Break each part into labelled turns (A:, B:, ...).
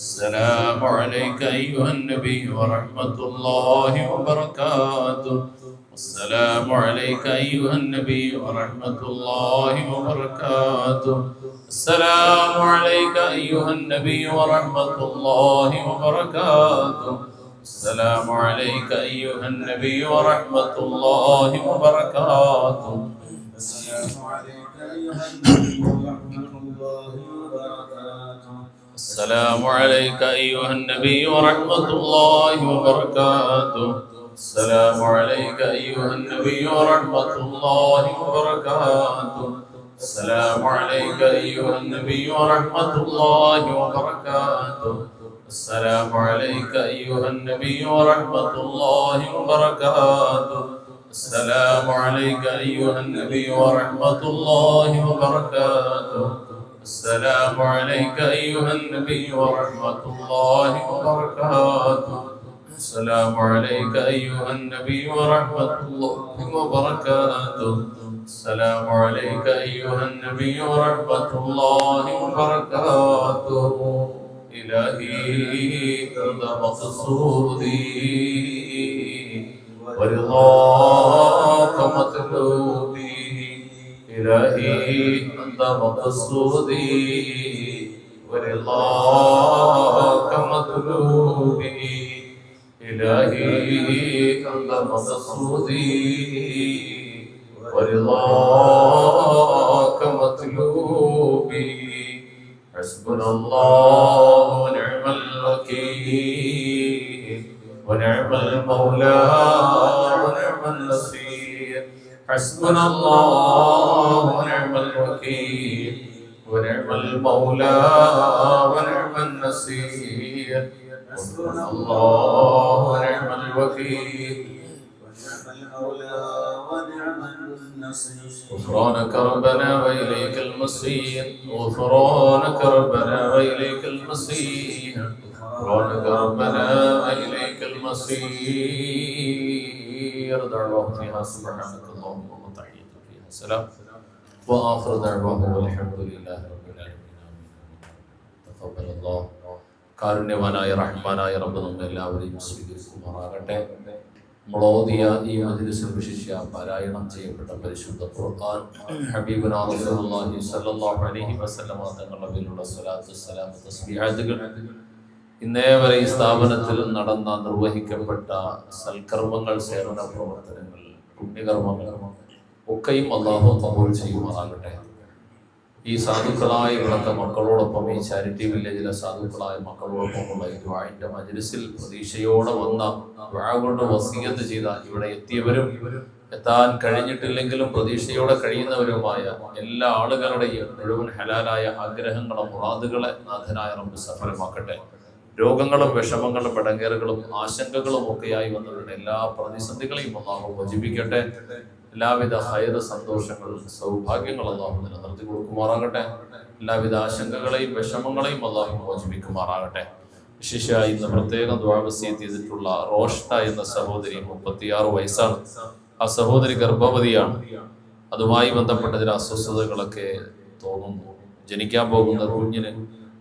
A: السلام عليك أيها النبي ورحمة الله وبركاته. السلام عليك أيها النبي ورحمة الله وبركاته. السلام عليك أيها النبي ورحمة الله وبركاته. السلام عليك أيها النبي ورحمة الله وبركاته. السلام عليك أيها النبي ورحمة الله وبركاته. السلام عليك أيها النبي ورحمة الله وبركاته. السلام عليك أيها النبي ورحمة الله وبركاته. السلام عليك أيها النبي ورحمة الله وبركاته. السلام عليك أيها النبي ورحمة الله وبركاته. السلام عليك أيها النبي ورحمة الله وبركاته. السلام عليك أيها النبي ورحمة الله وبركاته. السلام عليك أيها النبي ورحمة الله وبركاته. السلام عليك أيها النبي ورحمة الله وبركاته. إلهي أنت مقصودي ورضاك مطلوبي. إلهي أنت مقصودي ورضاك مطلوبي. إلهي أنت مقصودي ورضاك مطلوبي. حسبنا الله ونعم الوكيل ونعم المولى ونعم النصير. حسبنا الله ونعم الوكيل ونعم المولى ونعم النصير. حسبنا الله ونعم الوكيل ونعم المولى ونعم النصير. غفرانك ربنا وإليك المصير. غفرانك ربنا وإليك المصير. غفرانك ربنا وإليك المصير. دعواهم فيها سبحانك اللهم وتحيتهم فيها سلام وآخر دعواهم والحمد لله رب العالمين. تقبل الله. കാരുണ്യവാനായ റഹ്മാനായ റബ്ബ് നമ്മെ എല്ലാവരെയും സ്വീകരിക്കുമാറാകട്ടെ. നമ്മളോദിയ ഈ മജ്‌ലിസിൽ വിശിഷ്യ പാരായണം ചെയ്യപ്പെട്ട പരിശുദ്ധ ഖുർആൻ ഹബീബുനാ റസൂലുള്ളാഹി സ്വല്ലല്ലാഹു അലൈഹി വസല്ലം തങ്ങളുടെ പേരിലുള്ള സ്വലാത്ത് സലാം തസ്ബീഹാത്തുകൾ ഇന്നേ വരെ ഈ സ്ഥാപനത്തിൽ നടന്ന നിർവഹിക്കപ്പെട്ട സൽക്കർമ്മങ്ങൾ, സേവന പ്രവർത്തനങ്ങൾ, പുണ്യകർമ്മങ്ങൾ ഒക്കെയും അല്ലാഹു ഖബൂൽ ചെയ്യുമാറാകട്ടെ. ഈ സാധുക്കളായ ഇവിടുത്തെ മക്കളോടൊപ്പം, ഈ ചാരിറ്റി വില്ലേജിലെ സാധുക്കളായ മക്കളോടൊപ്പമുള്ള ഈ ദുആഇന്റെ മജ്‌ലിസിൽ പ്രതീക്ഷയോടെ വന്ന, ദുആ കൊണ്ട് വസിയത്ത് ചെയ്ത, ഇവിടെ എത്തിയവരും എത്താൻ കഴിഞ്ഞിട്ടില്ലെങ്കിലും പ്രതീക്ഷയോടെ കഴിയുന്നവരുമായ എല്ലാ ആളുകളുടെയും മുഴുവൻ ഹലാലായ ആഗ്രഹങ്ങളും മുറാദുകളെ നാഥനായ റബ്ബ് സഫലമാക്കട്ടെ. രോഗങ്ങളും വിഷമങ്ങളും ഇടങ്ങേറുകളും ആശങ്കകളും ഒക്കെയായി വന്നവരുടെ എല്ലാ പ്രതിസന്ധികളെയും അല്ലാഹു മോചിപ്പിക്കട്ടെ. എല്ലാവിധ ഹൈർ, സന്തോഷങ്ങളും സൗഭാഗ്യങ്ങളും അല്ലാഹു നിലനിർത്തി കൊടുക്കുമാറാകട്ടെ. എല്ലാവിധ ആശങ്കകളെയും വിഷമങ്ങളെയും അല്ലാഹു മോചിപ്പിക്കുമാറാകട്ടെ. വിശേഷമായി ഇന്ന് പ്രത്യേകം ദുആ വസിയത്ത് ചെയ്തിട്ടുള്ള റോഷ്ന എന്ന സഹോദരി, 36 വയസ്സാണ്. ആ സഹോദരി ഗർഭവതിയാണ്. അതുമായി ബന്ധപ്പെട്ട ചില അസ്വസ്ഥതകളൊക്കെ തോന്നുന്നു. ജനിക്കാൻ പോകുന്ന കുഞ്ഞിന്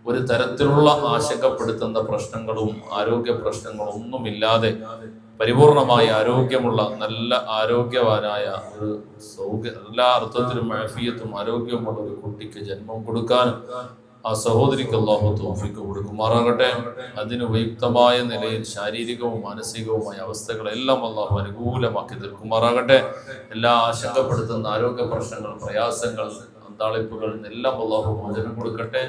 A: ഒരു തരത്തിലുള്ള ആശങ്കപ്പെടുത്തുന്ന പ്രശ്നങ്ങളും ആരോഗ്യ പ്രശ്നങ്ങളും ഒന്നുമില്ലാതെ പരിപൂർണമായ ആരോഗ്യമുള്ള, നല്ല ആരോഗ്യവാനായ ഒരു എല്ലാ അർത്ഥത്തിലും ആഫിയത്തും ആരോഗ്യമുള്ള ഒരു കുട്ടിക്ക് ജന്മം കൊടുക്കാൻ ആ സഹോദരിക്ക് അല്ലാഹു തൗഫീഖ് കൊടുക്കുമാറാകട്ടെ. അതിന് ഉപയുക്തമായ നിലയിൽ ശാരീരികവും മാനസികവുമായ അവസ്ഥകളെല്ലാം അല്ലാഹു അനുകൂലമാക്കി തീർക്കുമാറാകട്ടെ. എല്ലാ ആശങ്കപ്പെടുത്തുന്ന ആരോഗ്യ പ്രശ്നങ്ങൾ, പ്രയാസങ്ങൾ, അന്താളിപ്പുകൾ എല്ലാം അല്ലാഹു മോചനം കൊടുക്കട്ടെ.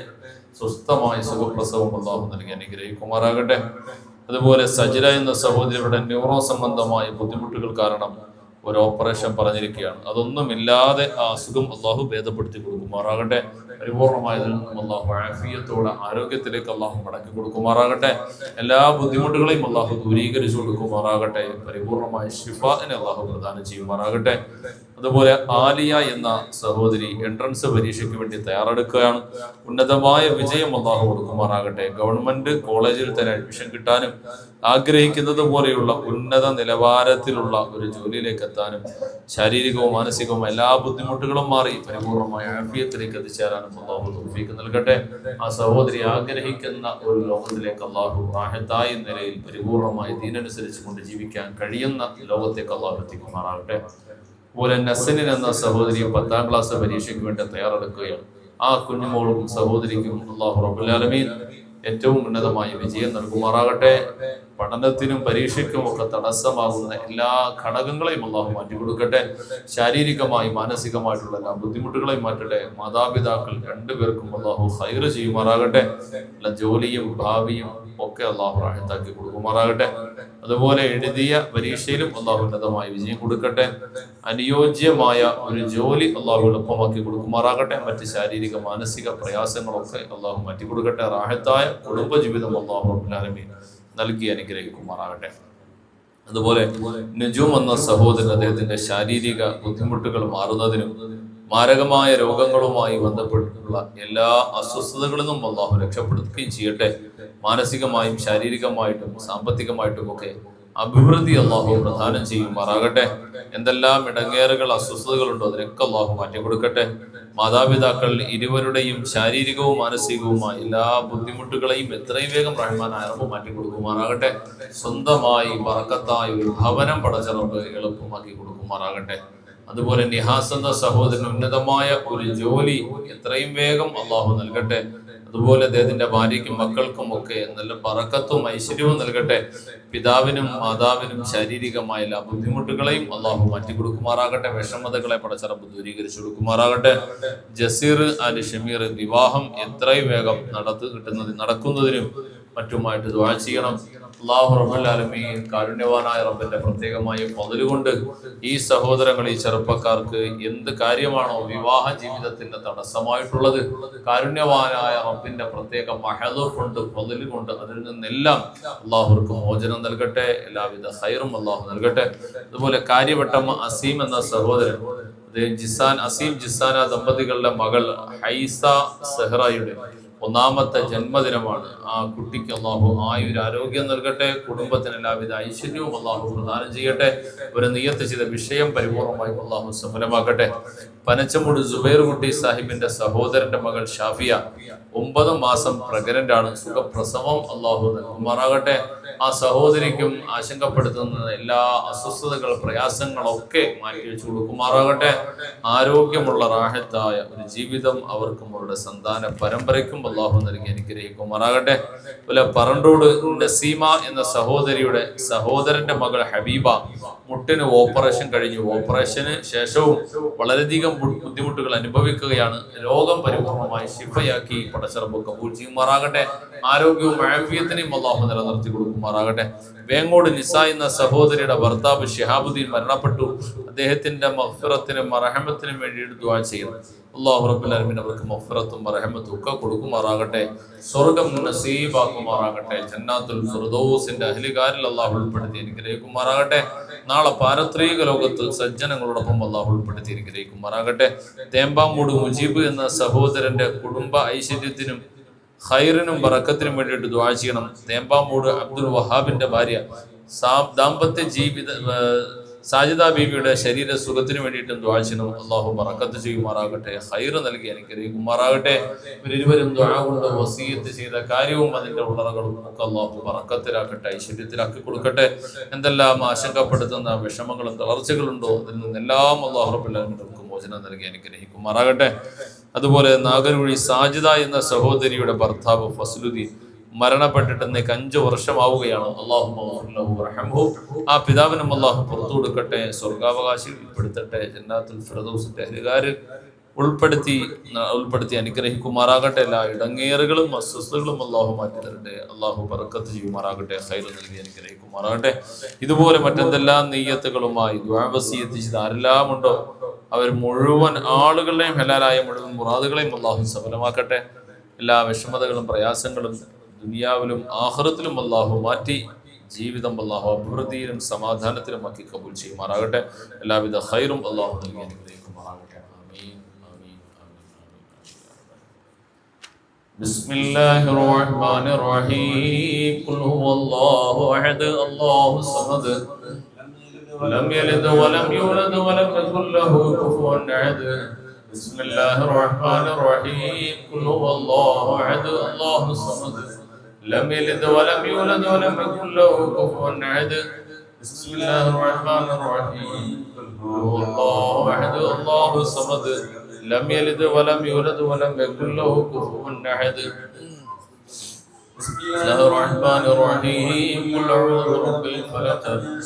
A: സ്വസ്ഥമായ സുഖപ്രസവം അല്ലാഹു നൽകി അനുഗ്രഹിക്കുമാറാകട്ടെ. അതുപോലെ സജില എന്ന സഹോദരിയുടെ ന്യൂറോ സംബന്ധമായ ബുദ്ധിമുട്ടുകൾ കാരണം ഒരു ഓപ്പറേഷൻ പറഞ്ഞിരിക്കുകയാണ്. അതൊന്നുമില്ലാതെ ആ അസുഖം അല്ലാഹു ഭേദപ്പെടുത്തി കൊടുക്കുമാറാകട്ടെ. പരിപൂർണമായതിൽ നിന്നും അല്ലാഹു ആഫിയത്തോടെ ആരോഗ്യത്തിലേക്ക് അല്ലാഹു മടക്കി കൊടുക്കുമാറാകട്ടെ. എല്ലാ ബുദ്ധിമുട്ടുകളെയും അല്ലാഹു ദൂരീകരിച്ചു കൊടുക്കുമാറാകട്ടെ. പരിപൂർണമായ ശിഫാഇനെ അല്ലാഹു പ്രദാനം ചെയ്യുമാറാകട്ടെ. അതുപോലെ ആലിയ എന്ന സഹോദരി എൻട്രൻസ് പരീക്ഷയ്ക്ക് വേണ്ടി തയ്യാറെടുക്കുകയാണ്. ഉന്നതമായ വിജയം അള്ളാഹു കൊടുക്കുമാറാകട്ടെ. ഗവൺമെന്റ് കോളേജിൽ തന്നെ അഡ്മിഷൻ കിട്ടാനും ആഗ്രഹിക്കുന്നത് പോലെയുള്ള ഉന്നത നിലവാരത്തിലുള്ള ഒരു ജോലിയിലേക്ക് എത്താനും ശാരീരികവും മാനസികവും എല്ലാ ബുദ്ധിമുട്ടുകളും മാറി പരിപൂർണമായ ആഫിയത്തിലേക്ക് എത്തിച്ചേരാനും അള്ളാഹു തൗഫീഖ് നൽകട്ടെ. ആ സഹോദരി ആഗ്രഹിക്കുന്ന ഒരു ലോകത്തിലേക്ക് അള്ളാഹു റാഹത്തായ നിലയിൽ പരിപൂർണമായി ദീനനുസരിച്ച് കൊണ്ട് ജീവിക്കാൻ കഴിയുന്ന ലോകത്തേക്ക് അള്ളാഹു എത്തിക്കുമാറാകട്ടെ. അതുപോലെ നസനിൻ എന്ന സഹോദരി 10ാം ക്ലാസ് പരീക്ഷയ്ക്ക് വേണ്ടി തയ്യാറെടുക്കുകയാണ്. ആ കുഞ്ഞുമോളും സഹോദരിക്കും അല്ലാഹു റബ്ബുൽ ആലമീൻ ഏറ്റവും ഉന്നതമായ വിജയം നൽകുമാറാകട്ടെ. പഠനത്തിനും പരീക്ഷയ്ക്കും ഒക്കെ തടസ്സമാകുന്ന എല്ലാ ഘടകങ്ങളെയും അല്ലാഹു മാറ്റി കൊടുക്കട്ടെ. ശാരീരികമായി മാനസികമായിട്ടുള്ള എല്ലാ ബുദ്ധിമുട്ടുകളെയും മാറ്റട്ടെ. മാതാപിതാക്കൾ രണ്ടുപേർക്കും അല്ലാഹു ഖൈർ ചെയ്യുമാറാകട്ടെ. എല്ലാ ജോലിയും ഭാവിയും ഒക്കെ അല്ലാഹു റാഹത്താക്കി കൊടുക്കുമാറാകട്ടെ. അതുപോലെ എഴുതിയ പരീക്ഷയിലും അല്ലാഹു ഉന്നതമായ വിജയം കൊടുക്കട്ടെ. അനുയോജ്യമായ ഒരു ജോലി അല്ലാഹു എളുപ്പമാക്കി കൊടുക്കുമാറാകട്ടെ. മറ്റ് ശാരീരിക മാനസിക പ്രയാസങ്ങളൊക്കെ അല്ലാഹു മാറ്റി കൊടുക്കട്ടെ. റാഹത്തായ കുടുംബജീവിതം അല്ലാഹു റബ്ബുൽ ആലമീൻ നൽകി അനുഗ്രഹിക്കുമാറാകട്ടെ. അതുപോലെ നജൂം എന്ന സഹോദരൻ അദ്ദേഹത്തിന്റെ ശാരീരിക ബുദ്ധിമുട്ടുകൾ മാറുന്നതിനും മാരകമായ രോഗങ്ങളുമായി ബന്ധപ്പെട്ടിട്ടുള്ള എല്ലാ അസ്വസ്ഥതകളിൽ നിന്നും അല്ലാഹു രക്ഷപ്പെടുത്തുകയും ചെയ്യട്ടെ. മാനസികമായും ശാരീരികമായിട്ടും സാമ്പത്തികമായിട്ടും ഒക്കെ അഭിവൃദ്ധി അല്ലാഹു പ്രദാനം ചെയ്യുമാറാകട്ടെ. എന്തെല്ലാം ഇടങ്ങേറുകൾ അസ്വസ്ഥതകളുണ്ടോ അതിനൊക്കെ അല്ലാഹു മാറ്റി കൊടുക്കട്ടെ. മാതാപിതാക്കൾ ഇരുവരുടെയും ശാരീരികവും മാനസികവുമായ എല്ലാ ബുദ്ധിമുട്ടുകളെയും എത്രയും വേഗം റഹ്മാനായ റബ്ബ് മാറ്റി കൊടുക്കുമാറാകട്ടെ. സ്വന്തമായി ബറക്കത്തായ ഒരു ഭവനം പടച്ച റബ്ബ് എളുപ്പമാക്കി കൊടുക്കുമാറാകട്ടെ. അതുപോലെ നിഹാസ് എന്ന സഹോദരന് ഉന്നതമായ ഒരു ജോലി എത്രയും വേഗം അള്ളാഹു നൽകട്ടെ. അതുപോലെ അദ്ദേഹത്തിന്റെ ഭാര്യയ്ക്കും മക്കൾക്കും ഒക്കെ നല്ല ബറക്കത്തും ഐശ്വര്യവും നൽകട്ടെ. പിതാവിനും മാതാവിനും ശാരീരികമായ എല്ലാ ബുദ്ധിമുട്ടുകളെയും അള്ളാഹു മാറ്റി കൊടുക്കുമാറാകട്ടെ. വിഷമതകളെ പടച്ച റബ്ബ് ദൂരീകരിച്ചു കൊടുക്കുമാറാകട്ടെ. ജസീർ അലി ഷമീർ വിവാഹം എത്രയും വേഗം നടക്കുന്നതിനും മറ്റുമായിട്ട് ദുആ ചെയ്യണം. അല്ലാഹു റബ്ബുൽ ആലമീൻ കാരുണ്യവാനായ റബ്ബിന്റെ പ്രത്യേകമായ ഫള് കൊണ്ട് ഈ സഹോദരങ്ങൾ ഈ ചെറുപ്പക്കാർക്ക് എന്ത് കാര്യമാണോ വിവാഹ ജീവിതത്തിന്റെ തടസ്സമായിട്ടുള്ളത് കാരുണ്യവാനായ റബ്ബിന്റെ പ്രത്യേക മഹദ് കൊണ്ട് ഫള് കൊണ്ട് അതിൽ നിന്നെല്ലാം അല്ലാഹുർക്ക് മോചനം നൽകട്ടെ. എല്ലാവിധ ഖൈറും അല്ലാഹു നൽകട്ടെ. അതുപോലെ കാര്യവട്ടം അസീം എന്ന സഹോദരൻ അസീം ജിസാന ദമ്പതികളുടെ മകൾ ഹൈസ സെഹ്റയുടെ 1ാമത്തെ ജന്മദിനമാണ്. ആ കുട്ടിക്ക് അല്ലാഹു ആയുരാരോഗ്യം നൽകട്ടെ. കുടുംബത്തിന് എല്ലാവിധ ഐശ്വര്യവും അല്ലാഹു പ്രദാനം ചെയ്യട്ടെ. ഒരു നിയത്ത് ചെയ്ത വിഷയം പരിപൂർണമായും അല്ലാഹു സഫലമാക്കട്ടെ. പനച്ചമൂട് സുബൈർ കുട്ടി സാഹിബിന്റെ സഹോദരന്റെ മകൾ ഷാഫിയ 9 മാസം പ്രഗ്നന്റ് ആണ്. സുഖപ്രസവം അല്ലാഹു നൽകുമാറാകട്ടെ. ആ സഹോദരിക്കും ആശങ്കപ്പെടുത്തുന്ന എല്ലാ അസ്വസ്ഥതകൾ പ്രയാസങ്ങളൊക്കെ മാറ്റി വെച്ചു കൊടുക്കുമാറാകട്ടെ. ആരോഗ്യമുള്ള റാഹത്തായ ഒരു ജീവിതം അവർക്കും അവരുടെ സന്താന പരമ്പരയ്ക്കും അല്ലാഹു നൽകി അനുഗ്രഹിക്കുമാറാകട്ടെ. അതുപോലെ പറണ്ടോട് നസീമ എന്ന സഹോദരിയുടെ സഹോദരന്റെ മകൾ ഹബീബ മുട്ടിന് ഓപ്പറേഷൻ കഴിഞ്ഞു. ഓപ്പറേഷന് ശേഷവും വളരെയധികം ബുദ്ധിമുട്ടുകൾ അനുഭവിക്കുകയാണ്. രോഗം പരിപൂർണമായി ശിഫയാക്കി പടച്ച റബ്ബ് കബൂൽ ചെയ്യുമാറാകട്ടെ. ആരോഗ്യവും ആഫിയത്തിനെയും അല്ലാഹു നിലനിർത്തി കൊടുക്കുമാറാകട്ടെ. വേങ്ങോട് നിസ എന്ന സഹോദരിയുടെ ഭർത്താവ് ഷിഹാബുദ്ദീൻ മരണപ്പെട്ടു. അദ്ദേഹത്തിന്റെ മഗ്ഫിറത്തിനും മർഹമത്തിനും വേണ്ടിയിട്ട് ദുആ ചെയ്യണം. അല്ലാഹു റബ്ബുൽ ആലമീൻ അവർക്ക് മഗ്ഫിറത്തും മർഹമത്തും ഒക്കെ കൊടുക്കുമാറാകട്ടെ. സ്വർഗ്ഗം നസീബാക്കുമാറാകട്ടെ. ജന്നാത്തുൽ ഫിർദൗസിന്റെ അഹ്ലുകാരിൽ അല്ലാഹു ഉൾപ്പെടുത്തി അനുഗ്രഹിക്കുമാറാകട്ടെ. നാളെ പാരത്രിക ലോകത്ത് സജ്ജനങ്ങളോടൊപ്പം അല്ലാഹു ഉൾപ്പെടുത്തി അനുഗ്രഹിക്കുമാറാകട്ടെ. തേമ്പാമൂട് മുജീബ് എന്ന സഹോദരന്റെ കുടുംബ ഐശ്വര്യത്തിനും ഖൈറിനും ബറക്കത്തിനും വേണ്ടിയിട്ട് ദുആ ചെയ്യണം. തേമ്പാമൂട് അബ്ദുൽ വഹാബിന്റെ ഭാര്യ ദാമ്പത്യ ജീവിത സാജിദ ബീവിയുടെ ശരീര സുഖത്തിന് വേണ്ടിയിട്ടും ദുആ ചെയ്യണം. അല്ലാഹു ബറക്കത്ത് ചെയ്യുമാറാകട്ടെ. ഖൈർ നൽകി അനുഗ്രഹിക്കുമാറാകട്ടെ. ഇവരിരുവരും ദുആ കൊണ്ട് വസിയത്ത് ചെയ്ത കാര്യവും അതിന്റെ ഉള്ളറകളും ഒക്കെ അല്ലാഹു ബറക്കത്തിലാക്കട്ടെ, ഐശ്വര്യത്തിലാക്കി കൊടുക്കട്ടെ. എന്തെല്ലാം ആശങ്കപ്പെടുത്തുന്ന വിഷമങ്ങളും തളർച്ചകളുണ്ടോ അതിൽ നിന്നെല്ലാം അല്ലാഹു റബ്ബുൽ ആലമീൻ മോചനം നൽകി അനുഗ്രഹിക്കുമാറാകട്ടെ. അതുപോലെ നാഗർകുഴി സാജിദ എന്ന സഹോദരിയുടെ ഭർത്താവ് ഫസ്ലുദ്ദീൻ മരണപ്പെട്ടിട്ട് 5 വർഷമാവുകയാണ്. അല്ലാഹു ആ പിതാവിനും അല്ലാഹു പുറത്തു കൊടുക്കട്ടെ. സ്വർഗാവകാശികൾ ഉൾപ്പെടുത്തട്ടെ. ജന്നാത്തുൽ ഫിർദൗസിന്റെ അഹ്ലുകാരിൽ ഉൾപ്പെടുത്തി അനുഗ്രഹിക്കുമാറാകട്ടെ. എല്ലാ ഇടങ്ങേറുകളും അസ്വസ്ഥതകളും അല്ലാഹു മാറ്റി തരട്ടെ. അല്ലാഹു ബറക്കത്ത് ചെയ്യുമാറാകട്ടെ. ഖൈർ നൽകി അനുഗ്രഹിക്കുമാറാകട്ടെ. ഇതുപോലെ മറ്റെന്തെല്ലാം നിയ്യത്തുകളുമായി ദുആ വസിയത്ത് ചെയ്ത് ആരെല്ലാം ഉണ്ടോ അവർ മുഴുവൻ ആളുകളുടെയും ഹലാലായ മുഴുവൻ മുറാദുകളെയും അല്ലാഹു സഫലമാക്കട്ടെ. എല്ലാ വിഷമതകളും പ്രയാസങ്ങളും ദുനിയാവിലും ആഖിറത്തിലും അല്ലാഹു മാറ്റി ജീവിതം അല്ലാഹു അഭിവൃദ്ധിയിലും സമാധാനത്തിലും ആക്കി കബൂൽ ചെയ്യുമാറാകട്ടെ. എല്ലാവിധ ഖൈറും അല്ലാഹു നൽകി അനുഗ്രഹിക്കുമാറാകട്ടെ. ആമീൻ ആമീൻ ആമീൻ ആമീൻ. ബിസ്മില്ലാഹിർ റഹ്മാനിർ റഹീം. ഖുൽ ഹുവല്ലാഹു അഹദ് അല്ലാഹു സമദ് ലം യലിദ് വലം യൂലദ് വലം യകുൽ ലഹു കുഫുവൻ അഹദ്. ബിസ്മില്ലാഹിർ റഹ്മാനിർ റഹീം. ഖുൽ ഹുവല്ലാഹു അഹദ് അല്ലാഹു സമദ് ലം യലിദ് വലം യൂലദ് വലം യകുൽ ലഹു കുഫുവൻ അഹദ്. ബിസ്മില്ലാഹിർ റഹ്മാനിർ റഹീം. ഖുൽ ഹുവല്ലാഹു അഹദ് അല്ലാഹു സമദ് ലം യലിദ് വലം യൂലദ് വലം യകുൽ ലഹു കുഫുവൻ അഹദ്. ബിസ്മില്ലാഹിർ റഹ്മാനിർ റഹീം. ഖുൽ അഊദു ബിറബ്ബിൽ ഫലഖ് മിൻ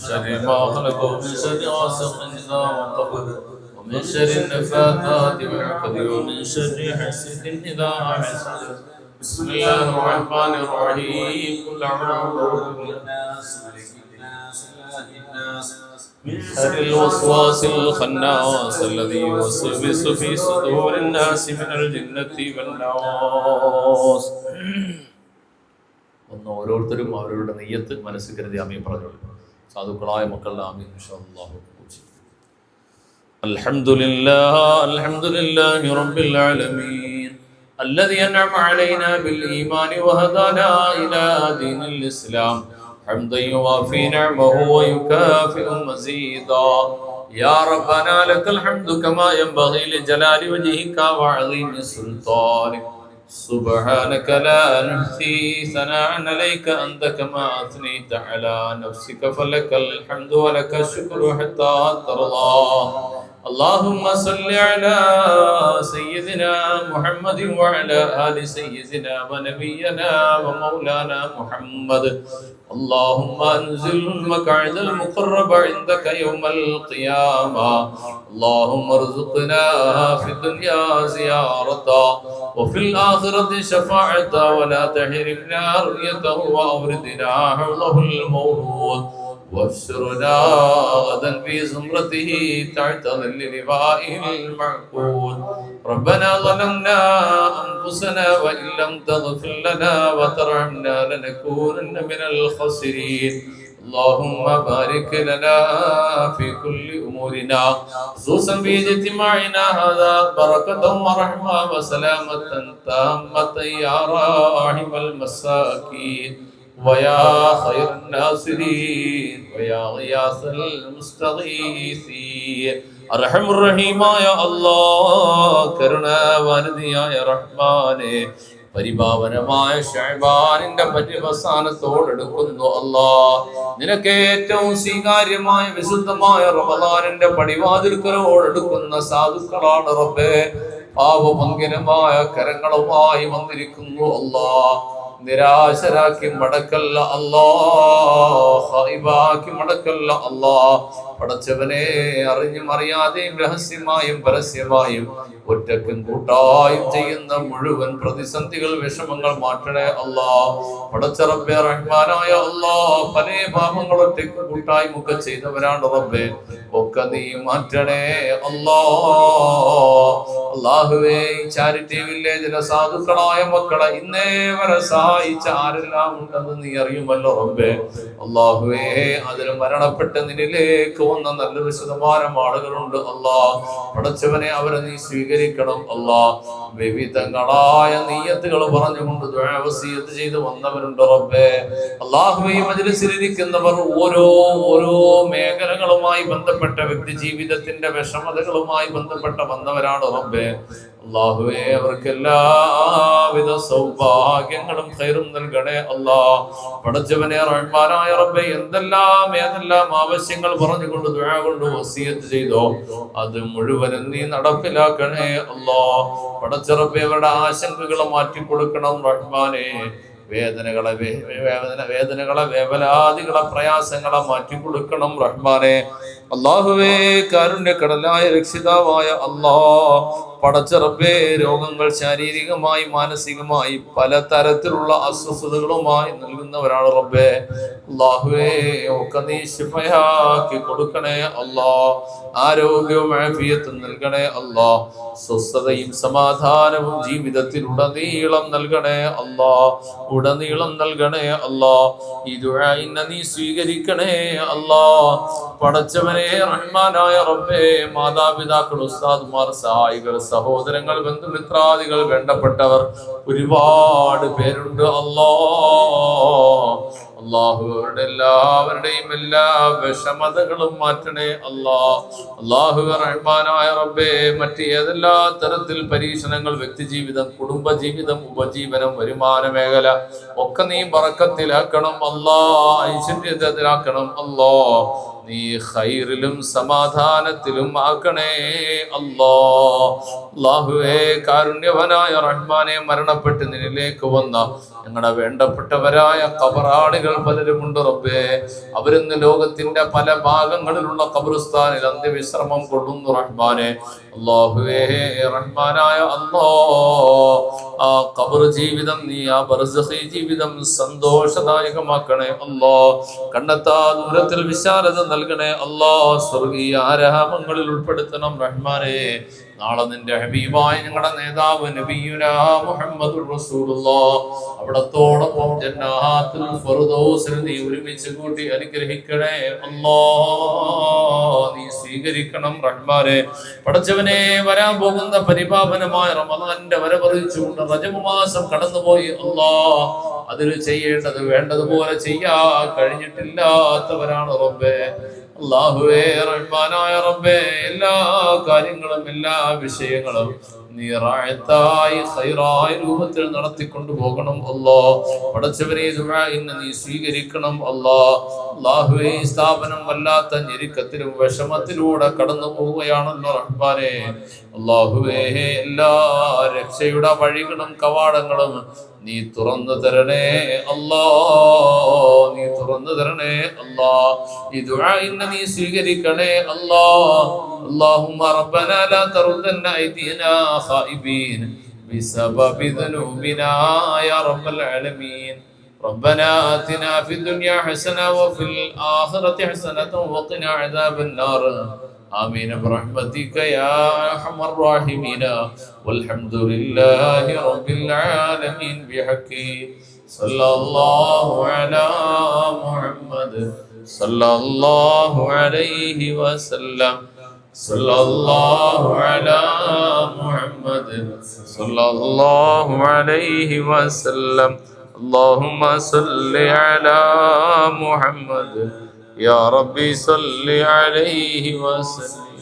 A: ശർരി മാ ഖലഖ വമിൻ ശർരി ഗാസിഖിൻ ഇദാ വഖബ ومن شر النفاثات في العقد ومن شر حاسد إذا حسد. بسم الله الرحمن الرحيم. قل أعوذ برب الناس ملك الناس إله الناس من شر الوسواس الخناس الذي يوسوس في صدور الناس من الجنة والناس. ഒന്ന് ഓരോരുത്തരും അവരുടെ നെയ്യത്ത് മനസ്സിൽ കരുതി ആമീൻ പറഞ്ഞോളൂ. സാധുക്കളായ മക്കളുടെ ആമീൻ ഇൻഷാ അല്ലാഹു. الحمد لله رب العالمين الذي أنعم علينا بالإيمان وهدانا إلى دين الإسلام حمدا يوافي نعمه ويكافئ مزيدا. يا ربنا لك الحمد كما ينبغي لجلال وجهك وعظيم سلطانك. سبحانك لا نحصي ثناء عليك أنت كما أثنيت على نفسك فلك الحمد ولك الشكر حتى ترضى. اللهم صل على سيدنا محمد وعلى آل سيدنا ونبينا ومولانا محمد. اللهم انزل المقعد المقرب عندك يوم القيامة. اللهم ارزقنا في الدنيا زيارته وفي الآخرة شفاعة ولا تحرمنا رؤيته وأوردنا حوضه المورود وابشرنا غدا في زمرته تحت ظل لوائه المعقود. ربنا ظلمنا أنفسنا وإن لم تغفر لنا وترحمنا لنكونن من الخاسرين. اللهم بارك لنا في كل أمورنا خصوصا في اجتماعنا هذا بركة ورحمة وسلامة تامة يا راحم المساكين ويا خير الناصرين ويا غياث المستغيثين. അർഹം റഹീമായ അല്ലാഹ്, കരുണാവാരിധിയായ റഹ്മാനെ, പരിപാവനമായ ശഅബാനിന്റെ പര്യവസാനത്തോടെടുക്കുന്നു അല്ലാഹ്. നിനക്ക് ഏറ്റവും സ്വീകാര്യമായ വിശുദ്ധമായ റമദാനിന്റെ പടിവാതിൽക്കലോടെടുക്കുന്ന സാധുക്കളാണ് റബ്ബേ. പാവഭംഗിനമായ കരങ്ങളുമായി വന്നിരിക്കുന്നു അല്ലാഹ്. നിരാശരാക്കി മടക്കല്ല അല്ലാഹ്, ഖൈബാക്കി മടക്കല്ല അല്ലാഹ്. പടച്ചവനെ, അറിഞ്ഞും അറിയാതെയും രഹസ്യമായും പരസ്യമായും ഒറ്റക്കും കൂട്ടായും ചെയ്യുന്ന മുഴുവൻ പ്രതിസന്ധികൾ വിഷമങ്ങൾ മാറ്റണേ അല്ലാഹ്. പടച്ച റബ്ബേ റഹ്മാനായ അല്ലാഹ്, പല പാപങ്ങൾ ഒറ്റക്കും കൂട്ടായും ഒക്കെ ചെയ്തവരാണ് റബ്ബേ. ഒക്കെ നീ മാറ്റണേ അല്ലാഹ്. അല്ലാഹുവേ, ഈ ചാരിറ്റി വില്ലേജിലെ സാധുക്കളായ മക്കളെ ഇന്നേ വരെ സഹായിച്ച ആരെല്ലാം ഉണ്ടെന്ന് നീ അറിയുമല്ലോ റബ്ബേ. അല്ലാഹുവേ, അതിൽ മരണപ്പെട്ട് നിന്നിലേക്ക് വന്ന നല്ലൊരു ശതമാനം ആളുകളുണ്ട് അല്ലാഹ്. പടച്ചവനെ, അവരെ നീ സ്വീകരിക്കണം അല്ലാഹ്. വിവിധങ്ങളായ നിയ്യത്തുകൾ പറഞ്ഞുകൊണ്ട് ദുആ വസിയത്ത് ചെയ്ത് വന്നവരുണ്ട് റബ്ബേ. അല്ലാഹുവേ, ഈ മജ്‌ലിസിലിരിക്കുന്നവർ ഓരോ മേഖലകളുമായി ബന്ധപ്പെട്ട വ്യക്തി ജീവിതത്തിന്റെ വിഷമതകളുമായി ബന്ധപ്പെട്ട വന്നവരാണ് റബ്ബേ. അല്ലാഹുവേ, അവർക്ക് എല്ലാവിധ സൗഭാഗ്യങ്ങളും ഖൈറും നൽകണേ അല്ലാഹ്. പടച്ചവനെ റഹ്മാനായ റബ്ബേ, ഏതെല്ലാം ആവശ്യങ്ങൾ പറഞ്ഞുകൊണ്ട് ദുആ കൊണ്ട് വസിയത്ത് ചെയ്തോ അത് മുഴുവനും നീ നടപ്പിലാക്കണേ അല്ലാഹ്. പടച്ച റബ്ബേ, അവരുടെ ആശങ്കകൾ മാറ്റി കൊടുക്കണം റഹ്മാനെ. വേദനകളെ വേവലാദികളെ പ്രയാസങ്ങളെ മാറ്റി കൊടുക്കണം റഹ്മാനെ. അല്ലാഹുവേ, കാരുണ്യക്കടലായ രക്ഷിതാവായ അല്ലാഹ്, പടച്ച റബ്ബേ, രോഗങ്ങൾ ശാരീരികമായി മാനസികമായി പല തരത്തിലുള്ള അസ്വസ്ഥതകളുമായി നൽകുന്നവരാണ് റബ്ബേ. അല്ലാഹുവേ, ഒക്കെ നീ ശിഫയാക്കി കൊടുക്കണേ അല്ലാ. ആരോഗ്യവും ആഫിയത്തും നൽകണേ അല്ലാ. സ്വസ്ഥതയും സമാധാനവും ജീവിതത്തിൽ ഉടനീളം നൽകണേ അല്ലാ. ഉടനീളം നൽകണേ അല്ലാ. ഈ ദുആ നീ സ്വീകരിക്കണേ അല്ലാ. പടച്ചവനെ, റഹ്മാനായ റബ്ബേ, മാതാപിതാക്കൾ, ഉസ്താദ്മാർ, സഹായികൾ, സഹോദരങ്ങൾ, ബന്ധുമിത്രാദികൾ, വേണ്ടപ്പെട്ടവർ ഒരുപാട് പേരുണ്ട് അല്ലാ. അല്ലാഹുവരുടെ എല്ലാവരുടെയും എല്ലാ വിഷമതകളും മാറ്റണേ അല്ലാ. അല്ലാഹു റഹ്മാനായ റബ്ബേ, മറ്റ് ഏതെല്ലാ തരത്തിൽ പരീക്ഷണങ്ങൾ, വ്യക്തിജീവിതം, കുടുംബജീവിതം, ഉപജീവനം, വരുമാന മേഖല ഒക്കെ നീ ബറക്കത്തിലാക്കണം അല്ലാ. ഐശ്വര്യത്തിലാക്കണം അല്ലാ. നീ ഖൈറിലും സമാധാനത്തിലും ആക്കണേ അല്ലാ. അല്ലാഹുവേ, കാരുണ്യവനായ റഹ്മാനെ, മരണപ്പെട്ട് നിന്നിലേക്ക് വന്ന ഞങ്ങളുടെ വേണ്ടപ്പെട്ടവരായ ഖബറാളികൾ പലരുമുണ്ട് റബ്ബേ. അവരിന്ന് ലോകത്തിന്റെ പല ഭാഗങ്ങളിലുള്ള ഖബർസ്ഥാനിൽ അന്ത്യവിശ്രമം കൊള്ളുന്നു റഹ്മാനെ. അല്ലാഹുവേ, റഹ്മാനായ അല്ലാ, ആ ഖബർ ജീവിതം നീ, ആ ബർസഖി ജീവിതം സന്തോഷദായകമാക്കണേ അല്ലാ. കണ്ടെത്താ ദൂരത്തിൽ വിശാലത നൽകണേ അല്ലാ. സ്വർഗീയ ആരാമങ്ങളിൽ ഉൾപ്പെടുത്തണം റഹ്മാനെ. നാളെ നിന്റെ ഹബീബായ ഞങ്ങളുടെ നേതാവ് നബിയുനാ മുഹമ്മദുർ റസൂലുള്ളാഹ് അവിടത്തോടൊപ്പം ജന്നാത്തുൽ ഫിർദൗസിൽ നീ ഒരുമിച്ച് കൂട്ടി അനുഗ്രഹിക്കണേ അല്ലാ. നീ സ്വീകരിക്കണം റഹ്മാനെ. പടച്ചവനെ, വരാൻ പോകുന്ന പരിപാവനമായ റമദാനിന്റെ വരവറിയിച്ചുകൊണ്ട് റജബ് മാസം കടന്നുപോയി അല്ലാ. അതിൽ ചെയ്യേണ്ടത് വേണ്ടതുപോലെ ചെയ്യാ കഴിഞ്ഞിട്ടില്ലാത്തവരാണ് റബ്ബേ. അല്ലാഹുവേ, റഹ്മാനായ റബ്ബേ, എല്ലാ കാര്യങ്ങളും എല്ലാ വിഷയങ്ങളും നീ റായത്തായി ഖൈറായ രൂപത്തിൽ നടത്തിക്കൊണ്ടു പോകണം അല്ലാ. പടച്ചവനെ, ദുആ നീ സ്വീകരിക്കണം അല്ലാ. അല്ലാഹുവേ, സ്ഥാപനം വല്ലാത്ത ഞെരുക്കത്തിലും വിഷമത്തിലൂടെ കടന്നു പോവുകയാണല്ലോ റഹ്മാനെ. അല്ലാഹുവേ, എല്ലാ രക്ഷയുടെ വഴികളും കവാടങ്ങളും നീ തുറന്നു തരണേ അല്ലാ. നീ തുറന്നു തരണേ അല്ലാ. ഈ ദുആ നീ സ്വീകരിക്കണേ അല്ലാ. اللهم ربنا لا تردن أيدينا خائبين بسبب ذنوبنا يا رب العالمين. ربنا آتنا في الدنيا حسنة وفي الآخرة حسنة وقنا عذاب النار. آمين برحمتك يا أرحم الراحمين. والحمد لله رب العالمين بحقه صلى الله على محمد صلى الله عليه وسلم. صلى الله على محمد صلى الله عليه وسلم. اللهم صل على محمد يا ربي صل عليه وسلم.